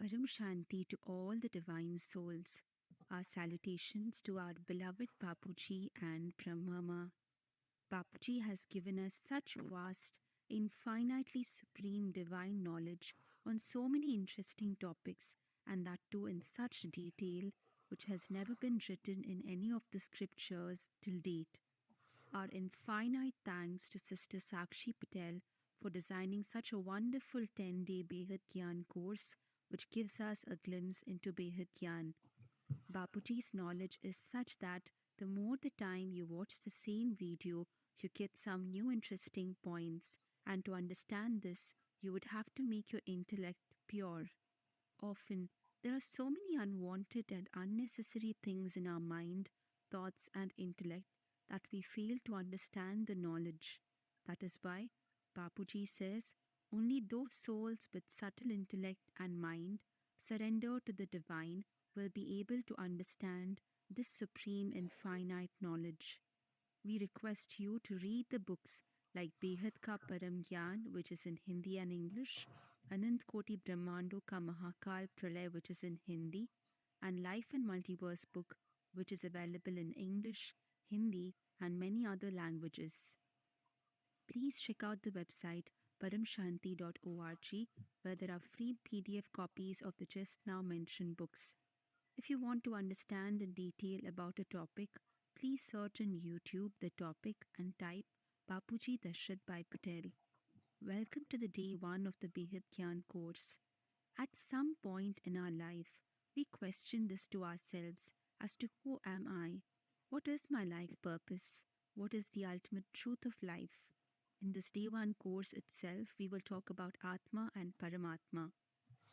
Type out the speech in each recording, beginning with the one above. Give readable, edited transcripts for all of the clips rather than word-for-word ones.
Param Shanti to all the divine souls. Our salutations to our beloved Bapuji and Brahmama. Bapuji has given us such vast, infinitely supreme divine knowledge on so many interesting topics, and that too in such detail, which has never been written in any of the scriptures till date. Our infinite thanks to Sister Sakshi Patel for designing such a wonderful 10-day Behad Gyan course, which gives us a glimpse into Behad Gyan. Bapuji's knowledge is such that the more the time you watch the same video, you get some new interesting points, and to understand this, you would have to make your intellect pure. Often, there are so many unwanted and unnecessary things in our mind, thoughts, and intellect that we fail to understand the knowledge. That is why Bapuji says only those souls with subtle intellect and mind surrender to the divine will be able to understand this supreme infinite knowledge. We request you to read the books like Behad Ka Param Gyan, which is in Hindi and English, Anant Koti Brahmando Ka Mahakal Pralay, which is in Hindi, and Life and Multiverse book, which is available in English, Hindi, and many other languages. Please check out the website paramshanti.org, where there are free PDF copies of the just now mentioned books. If you want to understand in detail about a topic, please search in YouTube the topic and type Bapuji Dashrath Bhai Patel. Welcome to the day 1 of the Behad Gyan course. At some point in our life, we question this to ourselves as to who am I? What is my life purpose? What is the ultimate truth of life? In this day 1 course itself, we will talk about Atma and Paramatma.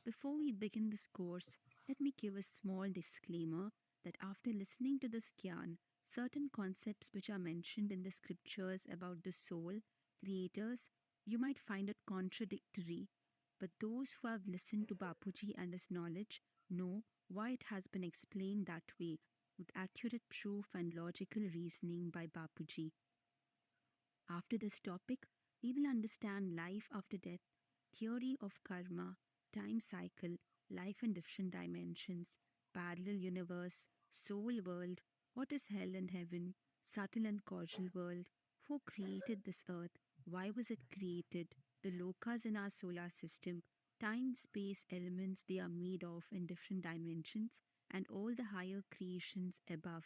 Before we begin this course, let me give a small disclaimer that after listening to this Gyan, certain concepts which are mentioned in the scriptures about the soul, creators, you might find it contradictory. But those who have listened to Bapuji and his knowledge know why it has been explained that way, with accurate proof and logical reasoning by Bapuji. After this topic, we will understand life after death, theory of karma, time cycle, life in different dimensions, parallel universe, soul world, what is hell and heaven, subtle and causal world, who created this earth, why was it created, the lokas in our solar system, time space elements they are made of in different dimensions, and all the higher creations above,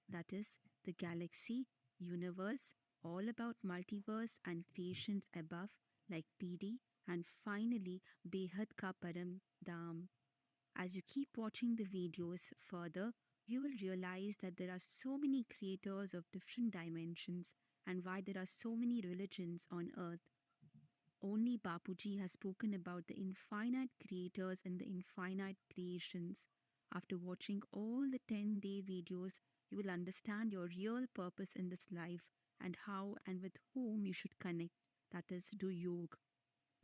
that is, the galaxy, universe, all about multiverse and creations above like PD, and finally Behad Ka Param Dham. As you keep watching the videos further, you will realize that there are so many creators of different dimensions and why there are so many religions on earth. Only Bapuji has spoken about the infinite creators and the infinite creations. After watching all the 10-day videos, you will understand your real purpose in this life and how and with whom you should connect. That is, do yoga.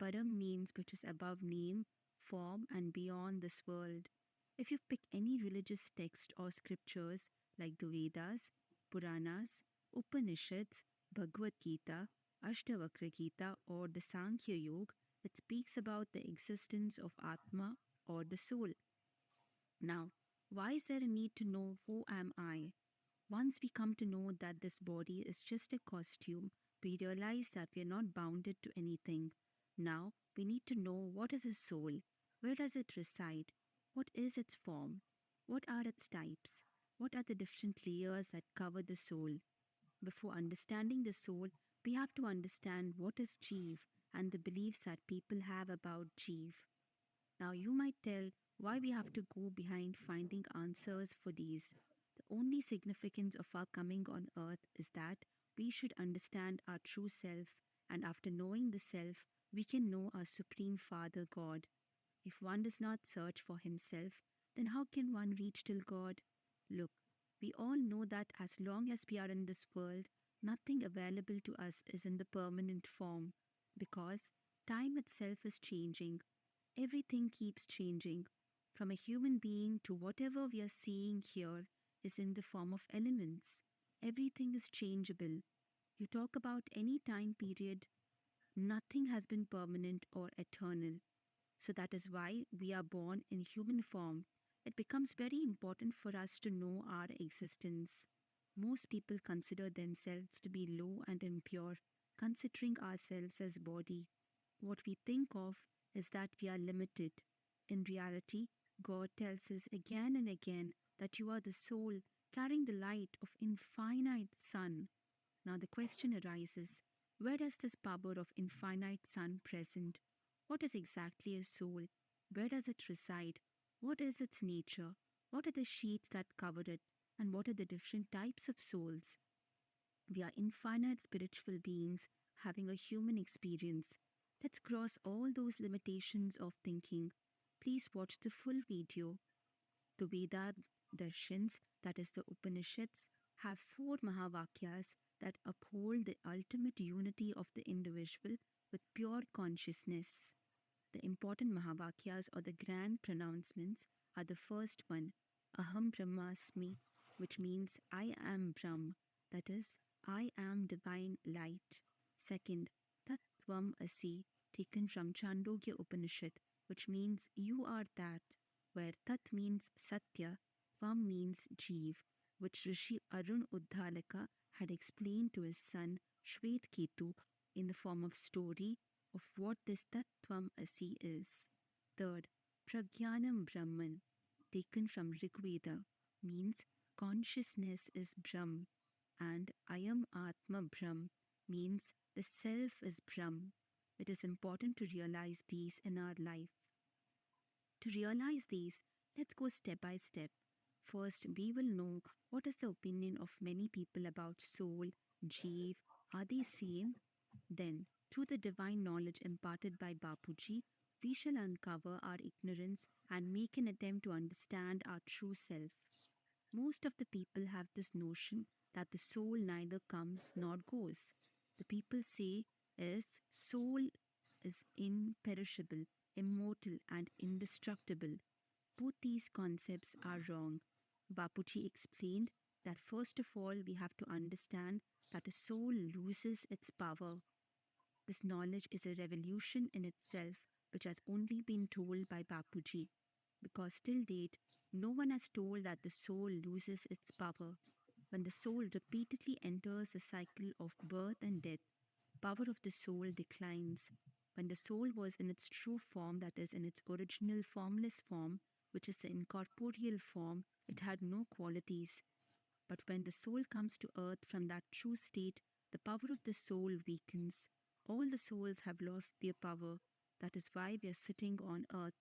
Param means which is above name, form, and beyond this world. If you pick any religious text or scriptures like the Vedas, Puranas, Upanishads, Bhagavad Gita, Ashtavakra Gita, or the Sankhya Yoga, it speaks about the existence of Atma or the soul. Now, why is there a need to know who am I? Once we come to know that this body is just a costume, we realize that we are not bounded to anything. Now, we need to know what is a soul, where does it reside, what is its form, what are its types, what are the different layers that cover the soul. Before understanding the soul, we have to understand what is Jeev and the beliefs that people have about Jeev. Now, you might tell why we have to go behind finding answers for these. The only significance of our coming on earth is that we should understand our true self, and after knowing the self, we can know our Supreme Father God. If one does not search for himself, then how can one reach till God? Look, we all know that as long as we are in this world, nothing available to us is in the permanent form, because time itself is changing. Everything keeps changing. From a human being to whatever we are seeing here is in the form of elements. Everything is changeable. You talk about any time period, nothing has been permanent or eternal. So that is why we are born in human form. It becomes very important for us to know our existence. Most people consider themselves to be low and impure, considering ourselves as body. What we think of is that we are limited. In reality, God tells us again and again that you are the soul carrying the light of infinite sun. Now the question arises, where does this power of infinite sun present? What is exactly a soul? Where does it reside? What is its nature? What are the sheets that cover it? And what are the different types of souls? We are infinite spiritual beings having a human experience. Let's cross all those limitations of thinking. Please watch the full video. The Veda Darshans, that is the Upanishads, have four Mahavakyas that uphold the ultimate unity of the individual with pure consciousness. The important Mahavakyas or the grand pronouncements are the first one, Aham Brahmasmi, which means I am Brahm, that is, I am divine light. Second, Tat Tvam Asi, taken from Chandogya Upanishad, which means you are that, where Tat means Satya, Tvam means Jeev, which Rishi Arun Uddalaka had explained to his son Shwet Ketu in the form of story of what this Tattvam Asi is. Third, Pragyanam Brahman, taken from Rigveda, means consciousness is Brahm, and Ayam Atma Brahm means the self is Brahm. It is important to realize these in our life. To realize these, let's go step by step. First, we will know what is the opinion of many people about soul, jeev, are they same? Then, through the divine knowledge imparted by Bapuji, we shall uncover our ignorance and make an attempt to understand our true self. Most of the people have this notion that the soul neither comes nor goes. The people say is soul is imperishable, immortal and indestructible. Both these concepts are wrong. Bapuji explained that first of all we have to understand that a soul loses its power. This knowledge is a revolution in itself, which has only been told by Bapuji, because till date, no one has told that the soul loses its power. When the soul repeatedly enters the cycle of birth and death, power of the soul declines. When the soul was in its true form, that is, in its original formless form, which is the incorporeal form, it had no qualities. But when the soul comes to earth from that true state, the power of the soul weakens. All the souls have lost their power. That is why we are sitting on earth.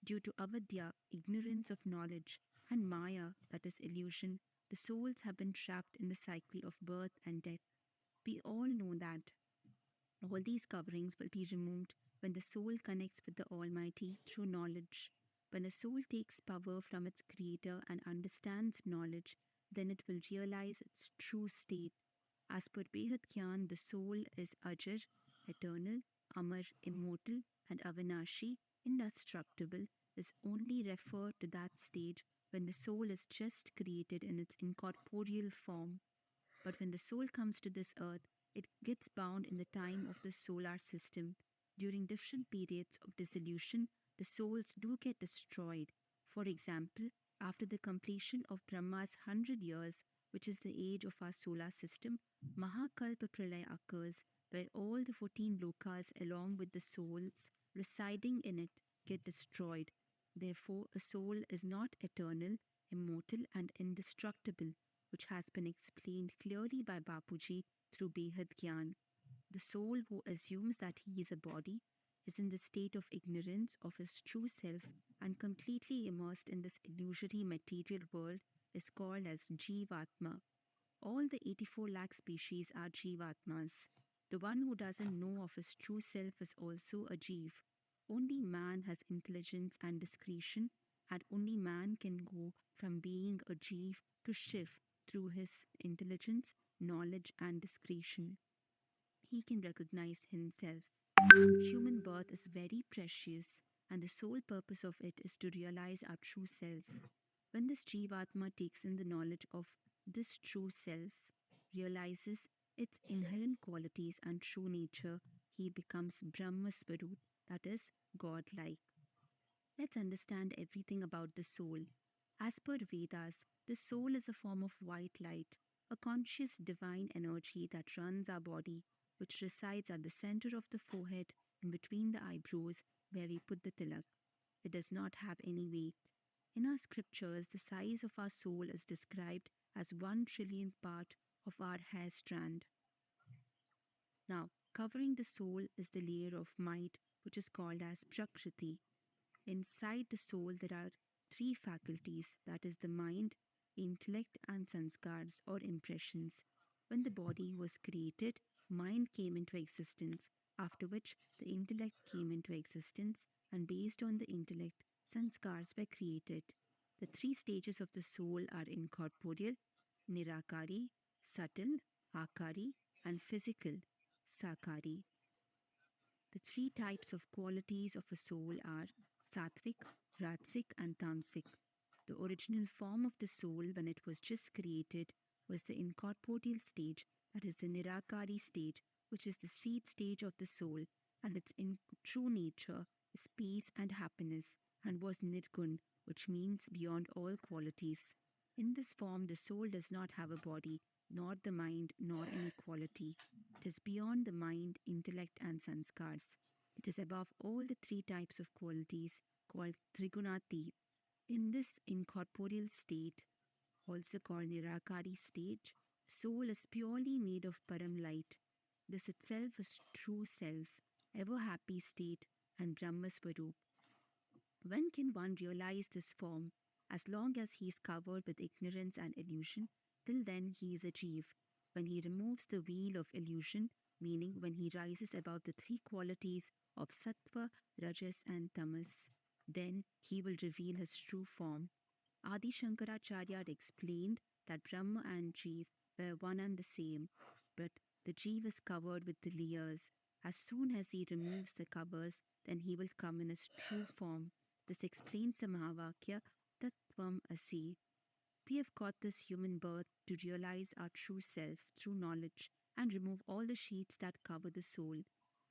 Due to avidya, ignorance of knowledge, and maya, that is illusion, the souls have been trapped in the cycle of birth and death. We all know that. All these coverings will be removed when the soul connects with the Almighty through knowledge. When a soul takes power from its Creator and understands knowledge, then it will realize its true state. As per Behad Gyan, the soul is Ajar, eternal, Amar, immortal, and Avinashi, indestructible, is only referred to that stage when the soul is just created in its incorporeal form. But when the soul comes to this earth, it gets bound in the time of the solar system. During different periods of dissolution, the souls do get destroyed. For example, after the completion of Brahma's 100 years, which is the age of our solar system, Mahakalpa Pralaya occurs, where all the 14 lokas, along with the souls residing in it, get destroyed. Therefore, a soul is not eternal, immortal, and indestructible, which has been explained clearly by Bapuji through Behad Gyan. The soul who assumes that he is a body is in the state of ignorance of his true self and completely immersed in this illusory material world is called as Jivatma. All the 84 lakh species are Jivatmas. The one who doesn't know of his true self is also a Jeev. Only man has intelligence and discretion, and only man can go from being a Jeev to Shiv through his intelligence, knowledge, and discretion. He can recognize himself. Human birth is very precious, and the sole purpose of it is to realize our true self. When this Jivatma takes in the knowledge of this true self, realizes its inherent qualities and true nature, he becomes Brahma Swarup, that is, godlike. Let's understand everything about the soul. As per Vedas, the soul is a form of white light, a conscious divine energy that runs our body, which resides at the center of the forehead and between the eyebrows where we put the tilak. It does not have any weight. In our scriptures, the size of our soul is described as 1 trillionth part of our hair strand. Now, covering the soul is the layer of might, which is called as Prakriti. Inside the soul, there are three faculties, that is, the mind, intellect, and sanskars or impressions. When the body was created, mind came into existence, after which the intellect came into existence, and based on the intellect, sanskars were created. The three stages of the soul are incorporeal, nirakari, subtle, akari, and physical, sakari. The three types of qualities of a soul are sattvic, rajasic, and tamasic. The original form of the soul when it was just created was the incorporeal stage, that is the nirakari stage, which is the seed stage of the soul, and its true nature is peace and happiness, and was nirgun, which means beyond all qualities. In this form, the soul does not have a body, nor the mind, nor any quality. It is beyond the mind, intellect, and sanskars. It is above all the three types of qualities called Trigunati. In this incorporeal state, also called Nirakari stage, soul is purely made of Param light. This itself is true self, ever happy state, and Brahma Swarup. When can one realize this form? As long as he is covered with ignorance and illusion, till then he is a jeev. When he removes the veil of illusion, meaning when he rises above the three qualities of sattva, rajas, and tamas, then he will reveal his true form. Adi Shankaracharya had explained that Brahma and Jeev were one and the same, but the Jeev is covered with the layers. As soon as he removes the covers, then he will come in his true form. This explains the Mahavakya Tattvam Asi. We have got this human birth to realize our true self through knowledge and remove all the sheets that cover the soul.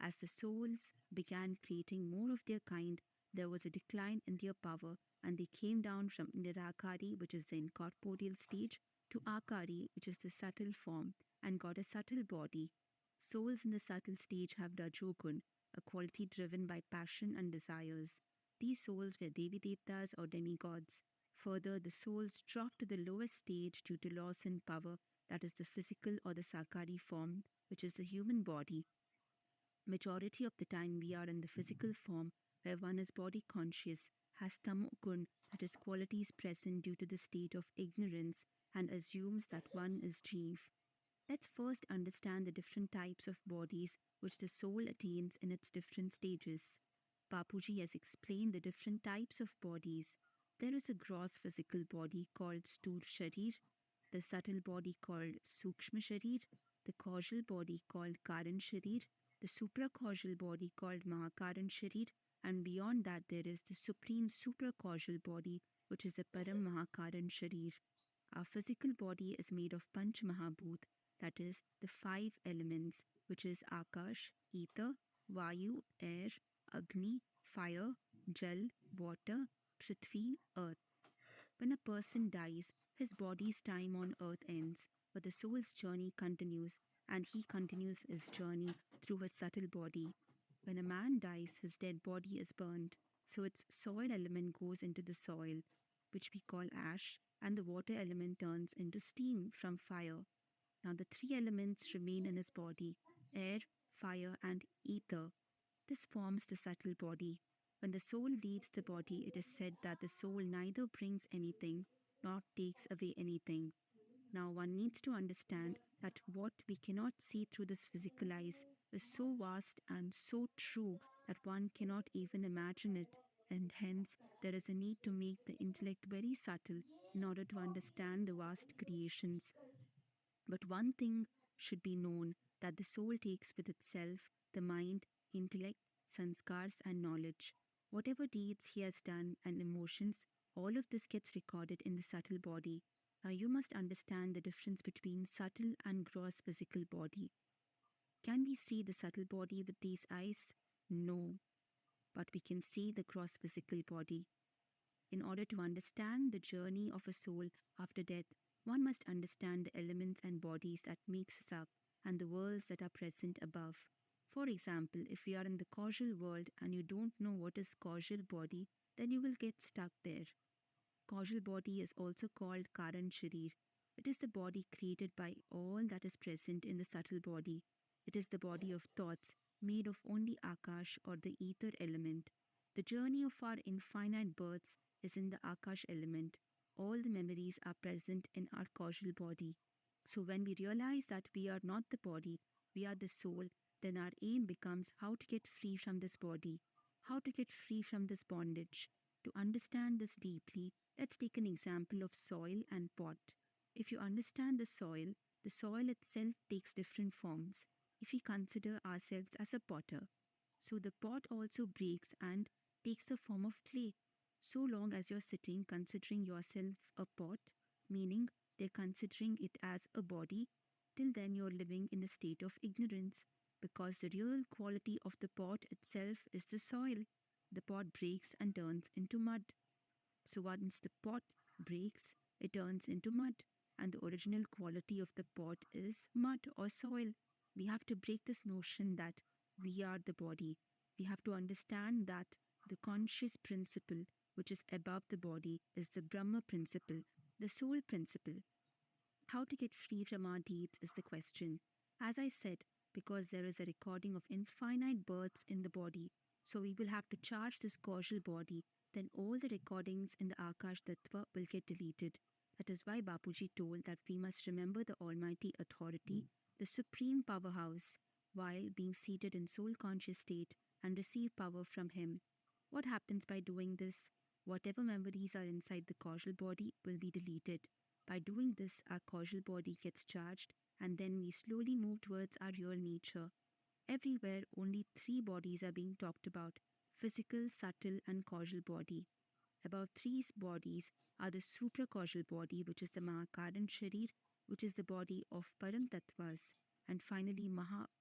As the souls began creating more of their kind, there was a decline in their power and they came down from Nirakari, which is the incorporeal stage, to Akari, which is the subtle form, and got a subtle body. Souls in the subtle stage have Rajogun, a quality driven by passion and desires. These souls were Devi Devtas or demigods. Further, the souls drop to the lowest stage due to loss in power, that is the physical or the sakari form, which is the human body. Majority of the time we are in the physical form where one is body conscious, has tamogun, that is qualities present due to the state of ignorance, and assumes that one is jeev. Let's first understand the different types of bodies which the soul attains in its different stages. Papuji has explained the different types of bodies. There is a gross physical body called Sthul Sharir, the subtle body called Sukshma Sharir, the causal body called Karan Sharir, the supracausal body called Mahakaran Sharir, and beyond that there is the supreme supracausal body which is the Param Mahakaran Sharir. Our physical body is made of Panch Mahabhut, that is, the five elements, which is Akash, ether, Vayu, air, Agni, fire, Jal, water, Prithvi, earth. When a person dies, his body's time on earth ends, but the soul's journey continues, and he continues his journey through his subtle body. When a man dies, his dead body is burned, so its soil element goes into the soil, which we call ash, and the water element turns into steam from fire. Now, the three elements remain in his body: air, fire, and ether. This forms the subtle body. When the soul leaves the body, it is said that the soul neither brings anything nor takes away anything. Now, one needs to understand that what we cannot see through this physical eyes is so vast and so true that one cannot even imagine it, and hence there is a need to make the intellect very subtle in order to understand the vast creations. But one thing should be known, that the soul takes with itself the mind, intellect, sanskars, and knowledge. Whatever deeds he has done and emotions, all of this gets recorded in the subtle body. Now you must understand the difference between subtle and gross physical body. Can we see the subtle body with these eyes? No. but we can see the gross physical body. In order to understand the journey of a soul after death, one must understand the elements and bodies that makes us up and the worlds that are present above. For example, if you are in the causal world and you don't know what is causal body, then you will get stuck there. Causal body is also called Karan Sharir. It is the body created by all that is present in the subtle body. It is the body of thoughts made of only Akash or the ether element. The journey of our infinite births is in the Akash element. All the memories are present in our causal body. So when we realize that we are not the body, we are the soul, then our aim becomes how to get free from this body, how to get free from this bondage. To understand this deeply, let's take an example of soil and pot. If you understand the soil itself takes different forms. If we consider ourselves as a potter, so the pot also breaks and takes the form of clay. So long as you're sitting considering yourself a pot, meaning they're considering it as a body, till then you're living in a state of ignorance because the real quality of the pot itself is the soil. The pot breaks and turns into mud. So once the pot breaks, it turns into mud, and the original quality of the pot is mud or soil. We have to break this notion that we are the body. We have to understand that the conscious principle, which is above the body, is the Brahma principle, the soul principle. How to get free from our deeds is the question. As I said, because there is a recording of infinite births in the body, so we will have to charge this causal body, then all the recordings in the Akash Tattva will get deleted. That is why Bapuji told that we must remember the Almighty Authority, the Supreme Powerhouse, while being seated in soul conscious state and receive power from Him. What happens by doing this? Whatever memories are inside the causal body will be deleted. By doing this, our causal body gets charged, and then we slowly move towards our real nature. Everywhere, only three bodies are being talked about: physical, subtle, and causal body. About three bodies are the supracausal body, which is the Mahakaran Sharir, which is the body of Param Tattvas, and finally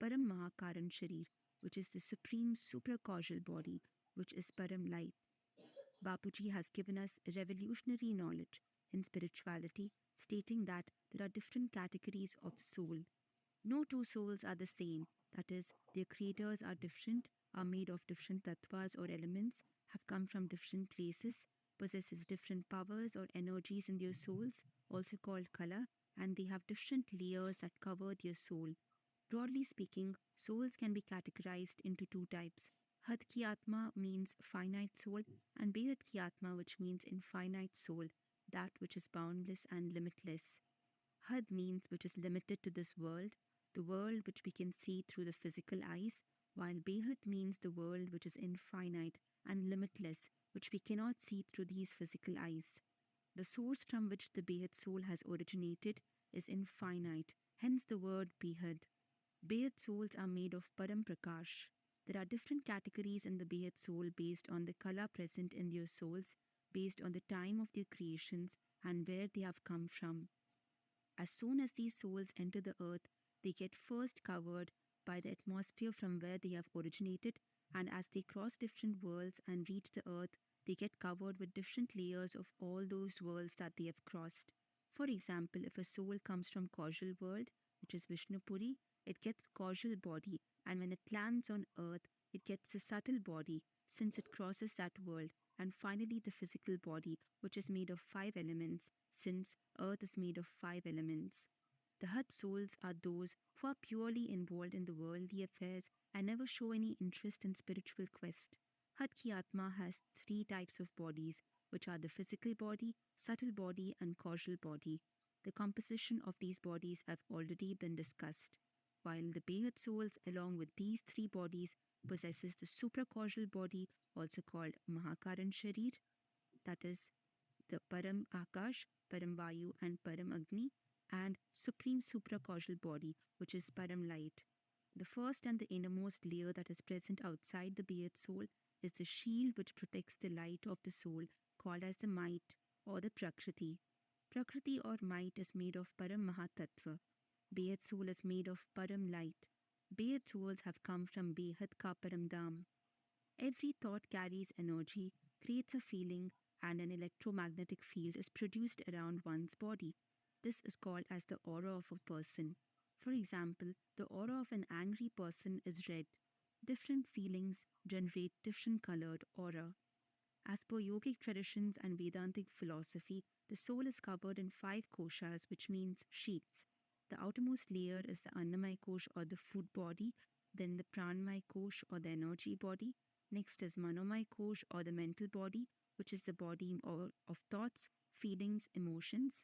Param Mahakaran Sharir, which is the supreme supracausal body, which is Param Light. Bapuji has given us revolutionary knowledge in spirituality, stating that there are different categories of soul. No two souls are the same, that is, their creators are different, are made of different tattvas or elements, have come from different places, possesses different powers or energies in their souls, also called kala, and they have different layers that cover their soul. Broadly speaking, souls can be categorized into two types. Had ki atma means finite soul, and Behat ki atma, which means infinite soul, that which is boundless and limitless. Had means which is limited to this world, the world which we can see through the physical eyes, while Behat means the world which is infinite and limitless, which we cannot see through these physical eyes. The source from which the Behat soul has originated is infinite, hence the word Behad. Behat souls are made of Param Prakash. There are different categories in the Behat soul based on the kala present in their souls, based on the time of their creations and where they have come from. As soon as these souls enter the earth, they get first covered by the atmosphere from where they have originated, and as they cross different worlds and reach the earth, they get covered with different layers of all those worlds that they have crossed. For example, if a soul comes from causal world, which is Vishnupuri, it gets causal body, and when it lands on earth, it gets a subtle body since it crosses that world, and finally the physical body, which is made of five elements, since earth is made of five elements. The Hat souls are those who are purely involved in the worldly affairs and never show any interest in spiritual quest. Hat ki Atma has three types of bodies, which are the physical body, subtle body, and causal body. The composition of these bodies have already been discussed. While the Behat souls, along with these three bodies, possesses the supracausal body, also called Mahakaran Sharir, that is the Param Akash, Param Vayu, and Param Agni, and supreme supracausal body, which is Param Light. The first and the innermost layer that is present outside the Beat soul is the shield which protects the light of the soul, called as the might or the Prakriti. Prakriti or might is made of Param Mahatattva. Beat soul is made of Param Light. Beat souls have come from Behat Ka Param Dham. Every thought carries energy, creates a feeling, and an electromagnetic field is produced around one's body. This is called as the aura of a person. For example, the aura of an angry person is red. Different feelings generate different colored aura. As per yogic traditions and Vedantic philosophy, the soul is covered in five koshas, which means sheaths. The outermost layer is the Annamaya kosh or the food body, then the Pranamaya kosh or the energy body. Next is Manomaya kosh or the mental body, which is the body of thoughts, feelings, emotions.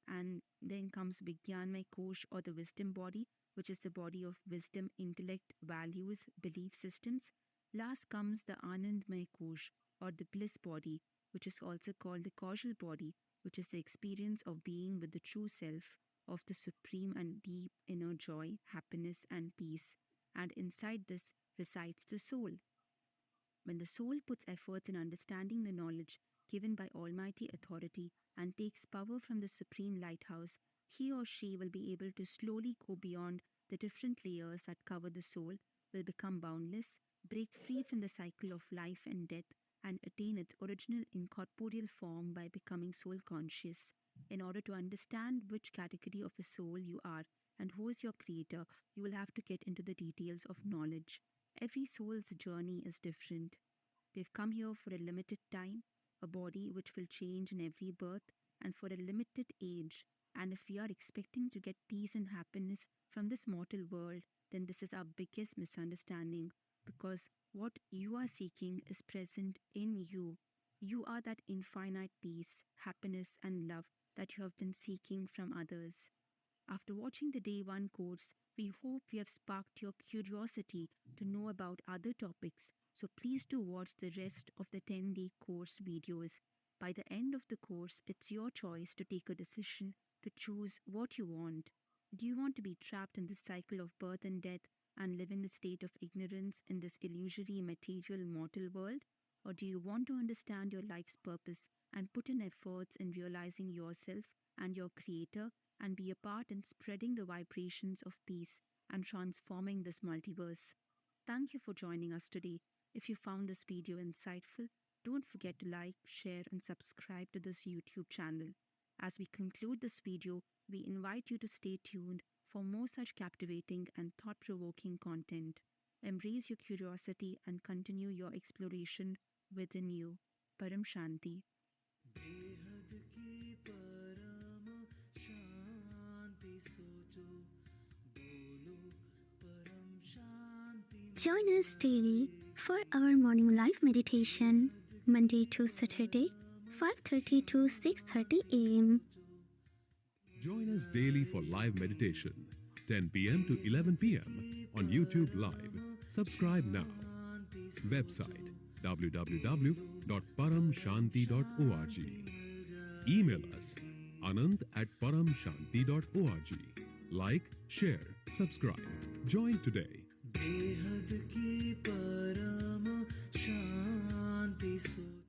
And then comes Vijnanmaya kosh or the wisdom body, which is the body of wisdom, intellect, values, belief systems. Last comes the Anandmaya kosh or the bliss body, which is also called the causal body, which is the experience of being with the true self, of the supreme and deep inner joy, happiness, and peace. And inside this resides the soul. When the soul puts efforts in understanding the knowledge given by Almighty Authority and takes power from the Supreme Lighthouse, he or she will be able to slowly go beyond the different layers that cover the soul, will become boundless, break free from the cycle of life and death, and attain its original incorporeal form by becoming soul conscious. In order to understand which category of a soul you are and who is your creator, you will have to get into the details of knowledge. Every soul's journey is different. We've come here for a limited time, a body which will change in every birth, and for a limited age. And if we are expecting to get peace and happiness from this mortal world, then this is our biggest misunderstanding because what you are seeking is present in you. You are that infinite peace, happiness, and love that you have been seeking from others. After watching the day one course, we hope we have sparked your curiosity to know about other topics. So please do watch the rest of the 10-day course videos. By the end of the course, it's your choice to take a decision to choose what you want. Do you want to be trapped in this cycle of birth and death and live in a state of ignorance in this illusory material mortal world? Or do you want to understand your life's purpose and put in efforts in realizing yourself and your creator and be a part in spreading the vibrations of peace and transforming this multiverse? Thank you for joining us today. If you found this video insightful, don't forget to like, share, and subscribe to this YouTube channel. As we conclude this video, we invite you to stay tuned for more such captivating and thought provoking content. Embrace your curiosity and continue your exploration within you. Param Shanti. बेहद की परम शांति सोचो बोलो परम शांति Join us daily for our morning live meditation, Monday to Saturday, 5:30 to 6:30 a.m. Join us daily for live meditation, 10 p.m. to 11 p.m. on YouTube Live. Subscribe now. Website www.paramshanti.org. Email us anand@paramshanti.org. Like, share, subscribe. Join today. बेहद की परम शांति सोचो